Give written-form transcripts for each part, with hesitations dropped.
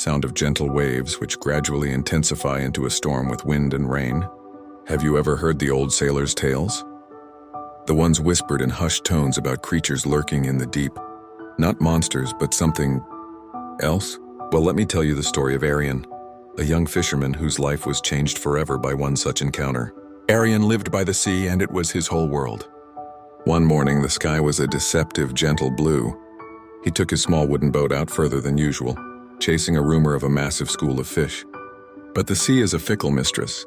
sound of gentle waves which gradually intensify into a storm with wind and rain. Have you ever heard the old sailors' tales? The ones whispered in hushed tones about creatures lurking in the deep. Not monsters, but something else? Well, let me tell you the story of Arion, a young fisherman whose life was changed forever by one such encounter. Arion lived by the sea, and it was his whole world. One morning, the sky was a deceptive, gentle blue. He took his small wooden boat out further than usual, chasing a rumor of a massive school of fish. But the sea is a fickle mistress.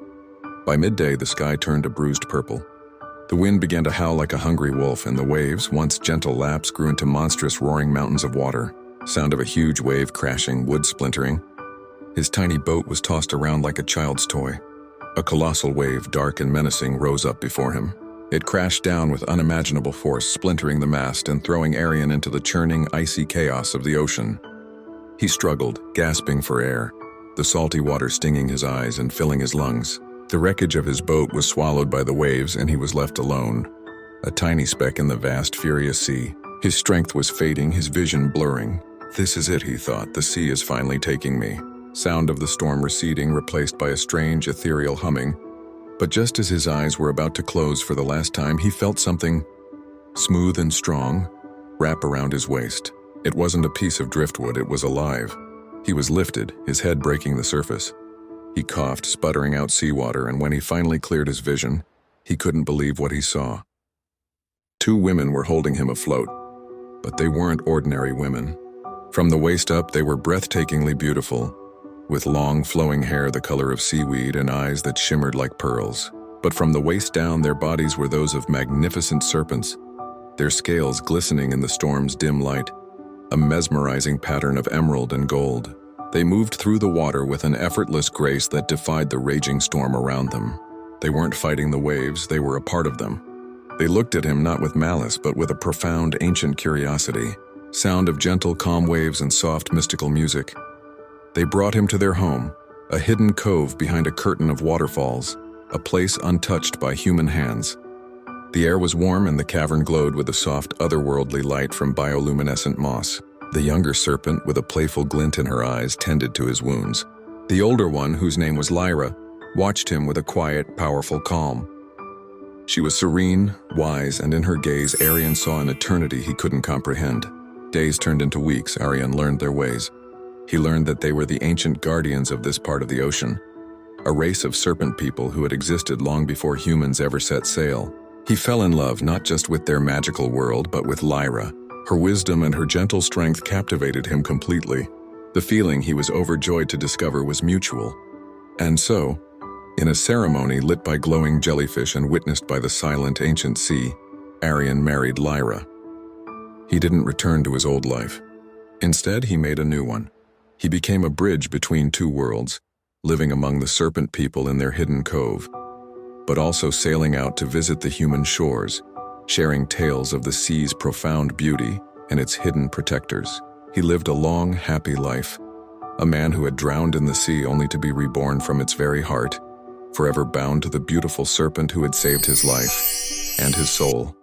By midday, the sky turned a bruised purple. The wind began to howl like a hungry wolf, and the waves, once gentle laps, grew into monstrous roaring mountains of water. Sound of a huge wave crashing, wood splintering. His tiny boat was tossed around like a child's toy. A colossal wave, dark and menacing, rose up before him. It crashed down with unimaginable force, splintering the mast and throwing Arion into the churning, icy chaos of the ocean. He struggled, gasping for air, the salty water stinging his eyes and filling his lungs. The wreckage of his boat was swallowed by the waves, and he was left alone, a tiny speck in the vast, furious sea. His strength was fading, his vision blurring. This is it, he thought. The sea is finally taking me. Sound of the storm receding, replaced by a strange, ethereal humming. But just as his eyes were about to close for the last time, he felt something smooth and strong wrap around his waist. It wasn't a piece of driftwood, it was alive. He was lifted, his head breaking the surface. He coughed, sputtering out seawater, and when he finally cleared his vision, he couldn't believe what he saw. Two women were holding him afloat, but they weren't ordinary women. From the waist up, they were breathtakingly beautiful, with long, flowing hair the color of seaweed and eyes that shimmered like pearls. But from the waist down, their bodies were those of magnificent serpents, their scales glistening in the storm's dim light, a mesmerizing pattern of emerald and gold. They moved through the water with an effortless grace that defied the raging storm around them. They weren't fighting the waves, they were a part of them. They looked at him not with malice, but with a profound, ancient curiosity. Sound of gentle, calm waves and soft, mystical music. They brought him to their home, a hidden cove behind a curtain of waterfalls, a place untouched by human hands. The air was warm and the cavern glowed with a soft, otherworldly light from bioluminescent moss. The younger serpent, with a playful glint in her eyes, tended to his wounds. The older one, whose name was Lyra, watched him with a quiet, powerful calm. She was serene, wise, and in her gaze, Arion saw an eternity he couldn't comprehend. Days turned into weeks. Arion learned their ways. He learned that they were the ancient guardians of this part of the ocean, a race of serpent people who had existed long before humans ever set sail. He fell in love not just with their magical world, but with Lyra. Her wisdom and her gentle strength captivated him completely. The feeling he was overjoyed to discover was mutual. And so, in a ceremony lit by glowing jellyfish and witnessed by the silent ancient sea, Arion married Lyra. He didn't return to his old life. Instead, he made a new one. He became a bridge between two worlds, living among the serpent people in their hidden cove, but also sailing out to visit the human shores, sharing tales of the sea's profound beauty and its hidden protectors. He lived a long, happy life, a man who had drowned in the sea only to be reborn from its very heart, forever bound to the beautiful serpent who had saved his life and his soul.